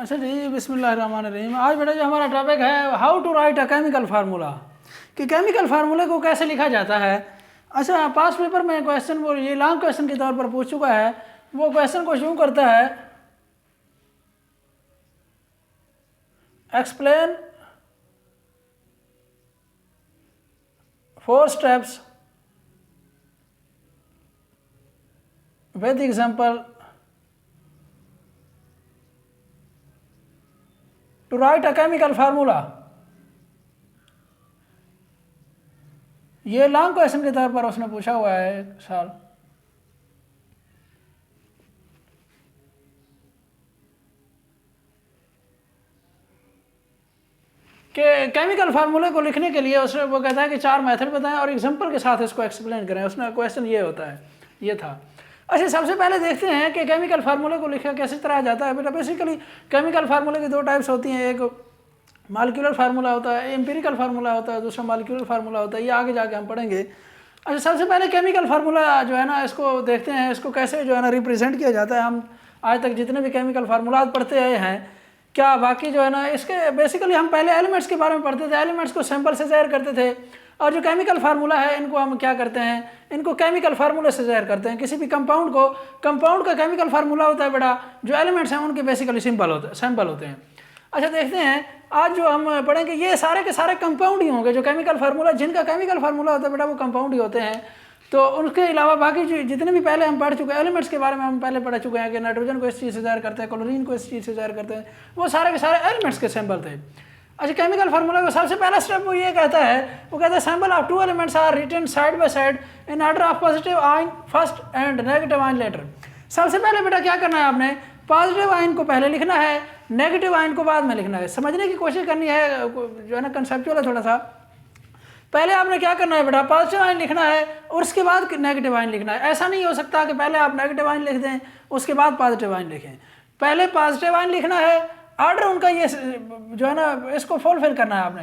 अच्छा जी, बिस्मिल्लाहिर्रहमानिर्रहीम। आज बेटा जो हमारा टॉपिक है how to write a chemical formula, कि केमिकल फार्मूले को कैसे लिखा जाता है। अच्छा, पास पेपर में क्वेश्चन वो ये लॉन्ग क्वेश्चन के तौर पर पूछ चुका है। वो क्वेश्चन को शुरू करता है, explain 4 steps with example to write a chemical formula. ये लॉन्ग क्वेश्चन के तौर पर उसने पूछा हुआ है एक साल। कि केमिकल फार्मूले को लिखने के लिए उसने वो कहता है कि 4 मेथड बताएं और एग्जांपल के साथ इसको एक्सप्लेन करें। उसने क्वेश्चन ये होता है, ये था। अच्छा, सबसे पहले देखते हैं कि केमिकल फार्मूले को लिखा कैसे तरह जाता है। बेटा बेसिकली केमिकल फार्मूले की 2 टाइप्स होती हैं, एक मॉलिक्यूलर फार्मूला होता है, एम्पिरिकल फार्मूला होता है, दूसरा मॉलिक्यूलर फार्मूला होता है। ये आगे जाके हम पढ़ेंगे। अच्छा, सबसे पहले केमिकल फार्मूला जो है ना, इसको देखते हैं इसको कैसे जो है ना रिप्रेजेंट किया जाता है। हम आज तक जितने भी केमिकल फार्मूला पढ़ते आए हैं, क्या बाकी जो है ना इसके बेसिकली हम पहले एलिमेंट्स के बारे में पढ़ते थे, एलिमेंट्स को सैंपल से ज़ाहिर करते थे, और जो केमिकल फार्मूला है इनको हम क्या करते हैं, इनको केमिकल फार्मूले से ज़ाहिर करते हैं। किसी भी कंपाउंड को, कंपाउंड का केमिकल फार्मूला होता है बेटा, जो एलिमेंट्स हैं उनके बेसिकली सैंपल होते हैं। अच्छा, देखते हैं आज जो हम पढ़ेंगे ये सारे के सारे कंपाउंड ही होंगे। जो केमिकल फार्मूला, जिनका केमिकल फार्मूला होता है बेटा, वो कंपाउंड ही होते हैं। तो उनके अलावा बाकी जो जितने भी पहले हम पढ़ चुके हैं एलिमेंट्स के बारे में, हम पहले पढ़ चुके हैं कि नाइट्रोजन को इस चीज़ से ज़ाहिर करते हैं, क्लोरीन को इस चीज़ से ज़ाहिर करते हैं, वो सारे के सारे एलिमेंट्स के सैंपल थे। अच्छा, केमिकल फार्मूला का सबसे पहला स्टेप वो ये कहता है, वो कहता है sample of 2 elements are written side by side in order of positive ion first and negative ion later. सबसे पहले बेटा क्या करना है, आपने पॉजिटिव आयन को पहले लिखना है, नेगेटिव आयन को बाद में लिखना है। समझने की कोशिश करनी है, जो है ना कंसेप्चुअल है थोड़ा सा। पहले आपने क्या करना है बेटा, पॉजिटिव आयन लिखना है और उसके बाद नेगेटिव आयन लिखना है। ऐसा नहीं हो सकता कि पहले आप नेगेटिव आयन लिख दें उसके बाद पॉजिटिव आयन लिखें। पहले पॉजिटिव आयन लिखना है, ऑर्डर उनका ये जो है ना इसको फुलफिल करना है आपने।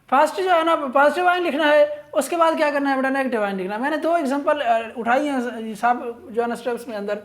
फर्स्ट जो है ना पॉजिटिव आयन लिखना है, उसके बाद क्या करना है बेटा, नेगेटिव आयन लिखना है। मैंने 2 एग्जांपल उठाई हैं सब जो है ना स्टेप्स में अंदर।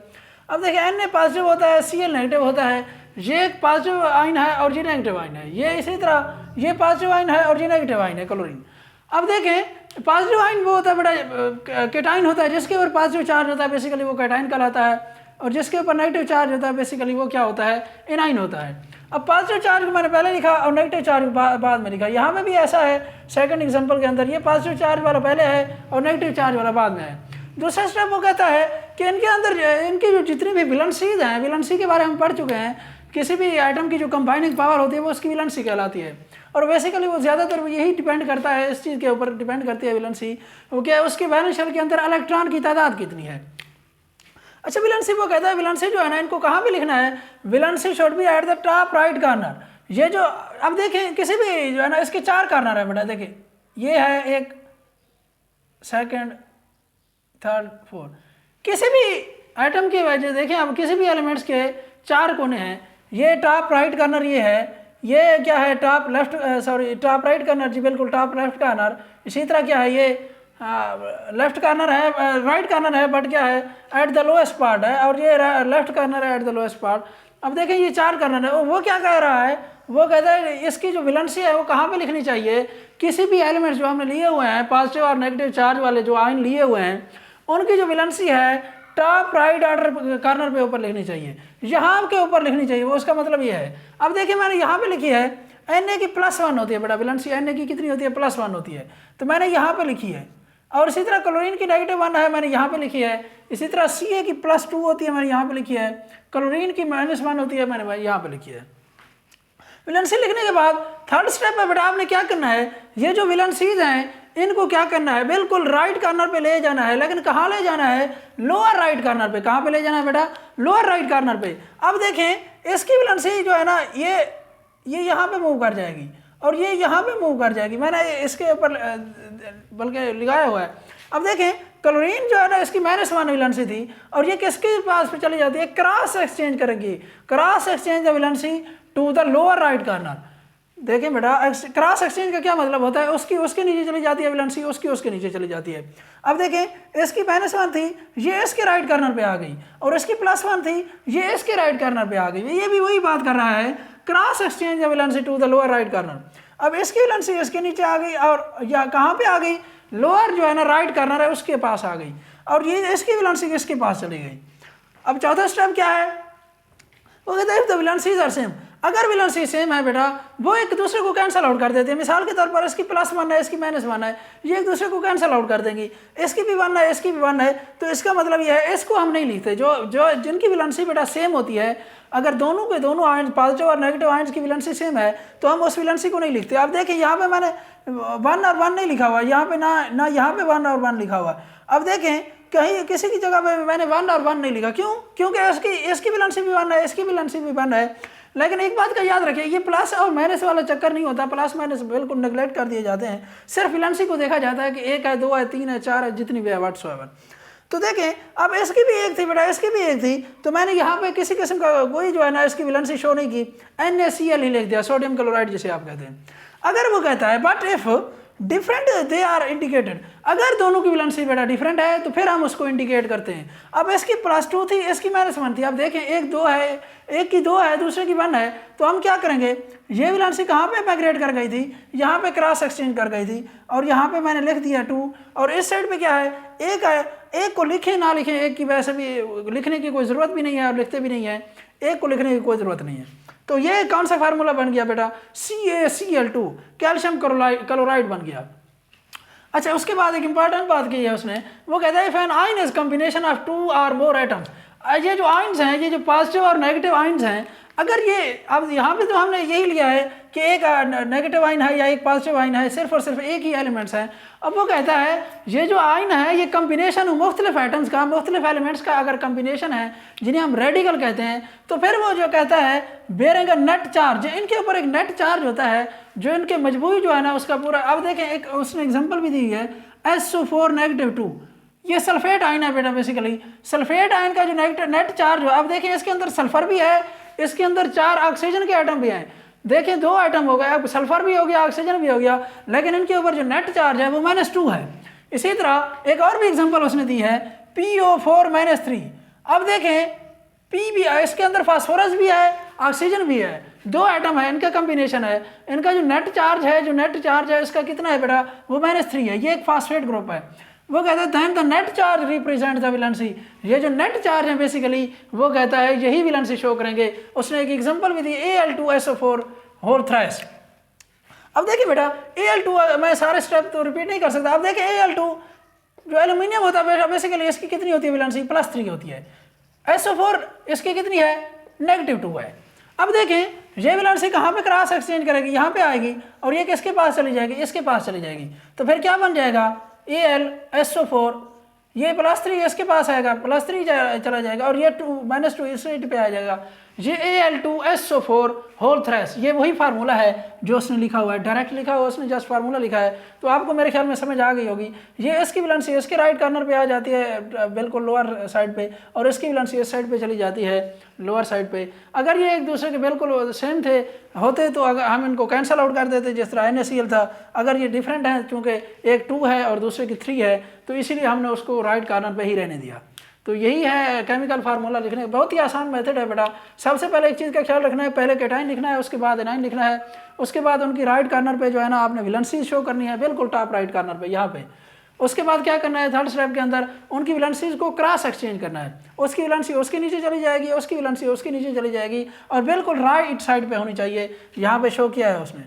अब देखिए Na पॉजिटिव होता है, Cl नेगेटिव होता है। ये एक पॉजिटिव आयन है और ये नेगेटिव आयन है। ये इसी तरह ये पॉजिटिव आयन है और ये नेगेटिव आयन है, क्लोरीन। अब देखें पॉजिटिव आयन वो होता है बेटा कैटाइन होता है, जिसके ऊपर पॉजिटिव चार्ज होता है बेसिकली वो कैटाइन कहलाता है, और जिसके ऊपर नेगेटिव चार्ज होता है बेसिकली वो क्या होता है, एनाइन होता है। अब पॉजिटिव चार्ज को मैंने पहले लिखा और नेगेटिव चार्ज बाद में लिखा। यहाँ में भी ऐसा है, सेकंड एग्जांपल के अंदर ये पॉजिटिव चार्ज वाला पहले है और नेगेटिव चार्ज वाला बाद में है। दूसरा स्टेप वो कहता है कि इनके अंदर इनकी जो जितनी भी विलनसीज हैं, विलनसी के बारे में हम पढ़ चुके हैं। किसी भी आइटम की जो कंबाइनिंग पावर होती है वो उसकी विलनसी कहलाती है, और बेसिकली वो ज़्यादातर यही डिपेंड करता है, इस चीज़ के ऊपर डिपेंड करती है विलनसी, वो क्या है उसके वैलेंस शेल के अंदर इलेक्ट्रॉन की तादाद कितनी है। अच्छा, विलनसी वो कहता है, विलनसी जो है ना इनको कहाँ पे लिखना है, valency should be at the top right corner. ये जो अब देखें किसी भी जो है ना इसके 4 कॉर्नर है बेटा, देखिए ये है 1 सेकंड 3rd 4, किसी भी आइटम की वजह देखें अब किसी भी एलिमेंट्स के 4 कोने हैं। ये टॉप राइट कॉर्नर ये है, ये क्या है top left top right corner जी, बिल्कुल टॉप लेफ्ट कॉर्नर। इसी तरह क्या है ये लेफ्ट कॉर्नर है, राइट कॉर्नर है, बट क्या है एट द लोएस्ट पार्ट है, और ये लेफ्ट कॉर्नर है एट द लोएस्ट पार्ट। अब देखें ये 4 कॉर्नर है। वो क्या कह रहा है, वो कहता है इसकी जो विलनसी है वो कहाँ पे लिखनी चाहिए, किसी भी एलिमेंट्स जो हमने लिए हुए हैं पॉजिटिव और नेगेटिव चार्ज वाले जो आयन लिए हुए हैं, उनकी जो विलनसी है टॉप राइट ऑर्डर कॉर्नर पे ऊपर लिखनी चाहिए, यहाँ के ऊपर लिखनी चाहिए। वो उसका मतलब ये है। अब देखिए मैंने यहाँ पे लिखी है Na की +1 होती है बेटा, विलनसी Na की कितनी होती है, +1 होती है, तो मैंने यहाँ पे लिखी है। और इसी तरह क्लोरीन की -1 है, मैंने यहाँ पे लिखी है। इसी तरह Ca की +2 होती है, मैंने यहाँ पे लिखी है। क्लोरीन की -1 होती है, मैंने यहाँ पे लिखी है। विलनसी लिखने के बाद 3rd स्टेप है बेटा, आपने क्या करना है, ये जो विलनसीज हैं इनको क्या करना है, बिल्कुल राइट कॉर्नर पे ले जाना है। लेकिन कहाँ ले जाना है, लोअर राइट कॉर्नर पे। कहाँ पे ले जाना है बेटा, लोअर राइट कॉर्नर पे। अब देखें इसकी विलनसी जो है ना ये यहाँ पे मूव कर जाएगी और ये यहाँ पे मूव कर जाएगी। मैंने इसके ऊपर बल्कि लगाया हुआ है। अब देखें क्लोरीन जो है ना इसकी -1 विलनसी थी, और ये किसके पास पे चली जाती है, क्रॉस एक्सचेंज करेगी, cross exchange the valency to the lower right corner. देखें बेटा, क्रॉस एक्सचेंज का क्या मतलब होता है, उसकी उसके नीचे चली जाती है वैलेंसी, उसकी उसके नीचे चली जाती है। अब देखें इसकी -1 थी, ये इसके राइट कार्नर पे आ गई, और इसकी +1 थी, ये इसके राइट कार्नर पे आ गई। ये भी वही बात कर रहा है, cross exchange valency two the lower right corner. अब इसकी वैलेंसी इसके नीचे आ गई, और या कहाँ पे आ गई, लोअर जो है ना राइट कार्नर है उसके पास आ गई, और ये इसकी वैलेंसी इसके पास चली गई। अब चौथा स्टेप क्या है, वो कहते हैं द वैलेंसीज आर सेम। अगर वैलेंसी सेम है बेटा, वो एक दूसरे को कैंसिल आउट कर देते हैं। मिसाल के तौर पर इसकी +1 है, इसकी -1 है, ये एक दूसरे को कैंसिल आउट कर देंगी। इसकी भी 1 है, इसकी भी 1 है, तो इसका मतलब ये है इसको हम नहीं लिखते। जो जिनकी वैलेंसी बेटा सेम होती है, अगर दोनों के दोनों आयन पॉजिटिव और नेगेटिव आयन्स की वैलेंसी सेम है, तो हम उस वैलेंसी को नहीं लिखते। अब देखिए यहाँ पे मैंने 1 और 1 नहीं लिखा हुआ, यहाँ पे ना यहाँ पे 1 और 1 लिखा हुआ। अब देखें कहीं किसी की जगह पे मैंने 1 और 1 नहीं लिखा, क्यों? क्योंकि इसकी वैलेंसी भी 1 है, इसकी वैलेंसी भी 1 है। लेकिन एक बात का याद रखिए, ये प्लस और माइनस वाला चक्कर नहीं होता, प्लस माइनस बिल्कुल नेगलेक्ट कर दिए जाते हैं। सिर्फ वैलेंसी को देखा जाता है कि 1 है, 2 है, 3 है, 4 है, जितनी भी है व्हाटसोएवर। तो देखें अब इसकी भी 1 थी बेटा, इसकी भी 1 थी, तो मैंने यहाँ पे किसी किस्म का कोई जो है ना इसकी वैलेंसी शो नहीं की, NaCl ही लिख दिया, सोडियम क्लोराइड जिसे आप कहते हैं। अगर वो कहता है but if different they are indicated, अगर दोनों की वैलेंसी बेटा डिफरेंट है तो फिर हम उसको इंडिकेट करते हैं। अब इसकी +2 थी, इसकी -1 थी। अब देखें एक 2 है, एक की 2 है, दूसरे की 1 है, तो हम क्या करेंगे, ये वैलेंसी कहाँ पे माइग्रेट कर गई थी, यहाँ पे क्रॉस एक्सचेंज कर गई थी, और यहाँ पे मैंने लिख दिया 2, और इस साइड पे क्या है, 1 है। एक को लिखें ना लिखें, एक की वैसे भी लिखने की कोई ज़रूरत भी नहीं है और लिखते भी नहीं है, एक को लिखने की कोई ज़रूरत नहीं है। तो ये कौन सा फार्मूला बन गया बेटा, CaCl2, कैल्शियम क्लोराइड बन गया। अच्छा, उसके बाद एक इंपॉर्टेंट बात की है उसने, वो कहता है if an ion is combination of 2 or more atoms. ये जो आयन्स हैं, ये जो पॉजिटिव और नेगेटिव आयन्स हैं, अगर ये अब यहाँ पे तो हमने यही लिया है कि एक नेगेटिव आयन है या एक पॉजिटिव आयन है, सिर्फ और सिर्फ एक ही एलिमेंट्स हैं। अब वो कहता है ये जो आयन है ये कम्बिनेशन मुख्तलिफ एटम्स का, मुख्तलिफ एलिमेंट्स का अगर कम्बिनेशन है, जिन्हें हम रेडिकल कहते हैं, तो फिर वो जो कहता है बेरिंग नेट चार्ज, इनके ऊपर एक नेट चार्ज होता है जो इनके मजबूरी जो है ना उसका पूरा। अब देखें एक उसने एग्जाम्पल भी दी है, SO4-2, ये सल्फेट आयन है बेटा। बेसिकली सल्फेट आयन का जो नेट चार्ज हो, अब देखें इसके अंदर सल्फर भी है, इसके अंदर 4 ऑक्सीजन के एटम भी हैं। देखें 2 एटम हो गए, अब सल्फर भी हो गया, ऑक्सीजन भी हो गया, लेकिन इनके ऊपर जो नेट चार्ज है वो -2 है। इसी तरह एक और भी एग्जांपल उसने दी है, PO4-3। अब देखें P भी है, इसके अंदर फास्फोरस भी है, ऑक्सीजन भी है, 2 एटम है, इनका कम्बिनेशन है। इनका जो नेट चार्ज है इसका कितना है बेटा, वो -3 है। ये एक फास्फेट ग्रुप है। वो कहता है then the net charge represent the valency, ये जो नेट चार्ज है बेसिकली वो कहता है यही वैलेंसी शो करेंगे। उसने एक एग्जांपल भी दी, Al2SO4 अब देखिए बेटा Al2, मैं सारे स्टेप तो रिपीट नहीं कर सकता। अब देखिए Al2 जो एल्यूमिनियम होता है बेसिकली इसकी कितनी होती है वैलेंसी, +3 होती है। SO4 इसकी कितनी है, -2 है। अब देखें ये वैलेंसी कहाँ पे क्रॉस एक्सचेंज करेगी, यहाँ पे आएगी, और ये किसके पास चली जाएगी, इसके पास चली जाएगी। तो फिर क्या बन जाएगा, AlSO4, ये +3 इसके पास आएगा, +3 चला जाएगा, और ये -2 इस साइड पे आ जाएगा। ये Al2SO4 ये वही फार्मूला है जो उसने लिखा हुआ है, डायरेक्ट लिखा हुआ उसने, जस्ट फार्मूला लिखा है। तो आपको मेरे ख्याल में समझ आ गई होगी। ये इसकी वैलेंसी इसके राइट कार्नर पे आ जाती है बिल्कुल लोअर साइड पे, और इसकी वैलेंसी इस साइड पे चली जाती है लोअर साइड पे। अगर ये एक दूसरे के बिल्कुल सेम होते तो अगर हम इनको कैंसिल आउट कर देते, जिस तरह NaCl था। अगर ये डिफरेंट है, चूँकि एक 2 है और दूसरे की 3 है, तो इसीलिए हमने उसको राइट कार्नर पर ही रहने दिया। तो यही है केमिकल फार्मूला लिखने, बहुत ही आसान मेथड है बेटा। सबसे पहले एक चीज़ का ख्याल रखना है, पहले कैटाइन लिखना है, उसके बाद एनाइन लिखना है, उसके बाद उनकी राइट कार्नर पे जो है ना आपने वैलेंसी शो करनी है, बिल्कुल टॉप राइट कार्नर पे यहाँ पे। उसके बाद क्या करना है, थर्ड स्टेप के अंदर उनकी वैलेंसीज को क्रॉस एक्सचेंज करना है। उसकी वैलेंसी उसके नीचे चली जाएगी, उसकी वैलेंसी उसके नीचे चली जाएगी, और बिल्कुल राइट साइड पे होनी चाहिए। यहाँ पे शो किया है उसने,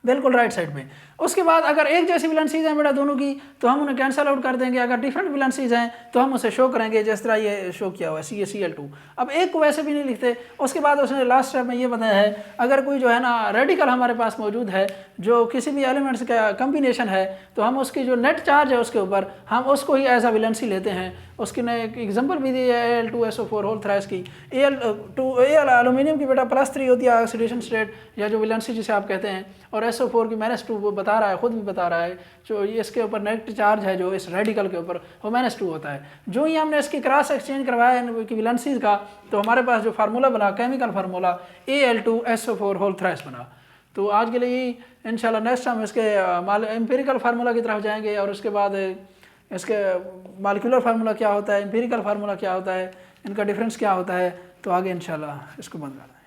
बिल्कुल राइट साइड पे। उसके बाद अगर एक जैसी वैलेंसीज हैं बेटा दोनों की, तो हम उन्हें कैंसिल आउट कर देंगे। अगर डिफरेंट वैलेंसीज हैं तो हम उसे शो करेंगे, जिस तरह ये शो किया हुआ है CaCl2। अब एक को वैसे भी नहीं लिखते। उसके बाद उसने लास्ट स्टेप में ये बताया है, अगर कोई जो है ना रेडिकल हमारे पास मौजूद है जो किसी भी एलिमेंट्स का कम्बिनेशन है, तो हम उसकी जो नेट चार्ज है उसके ऊपर हम उसको ही एज अ वैलेंसी लेते हैं। उसकी ने एक एग्जांपल भी दी है Al2SO4 की। Al एल्यूमिनियम की बेटा +3 होती है ऑक्सीडेशन स्टेट, या जो वैलेंसी जिसे आप कहते हैं, और SO4 की -2 वो बता रहा है, खुद भी बता रहा है, जो ये इसके ऊपर नेगेटिव चार्ज है जो इस रेडिकल के ऊपर, वो -2 होता है। जो ही हमने इसकी क्रॉस एक्सचेंज करवाया इनकी वैलेंसीज का, तो हमारे पास जो फार्मूला बना, केमिकल फार्मूला Al2SO4 बना। तो आज के लिए इंशाल्लाह नेक्स्ट हम इसके एम्पिरिकल फार्मूला की तरफ जाएंगे और उसके बाद इसके मालिकुलर फार्मूला क्या होता है, एम्पिरिकल फार्मूला क्या होता है, इनका डिफरेंस क्या होता है। तो आगे इंशाल्लाह इसको बंद कर दें।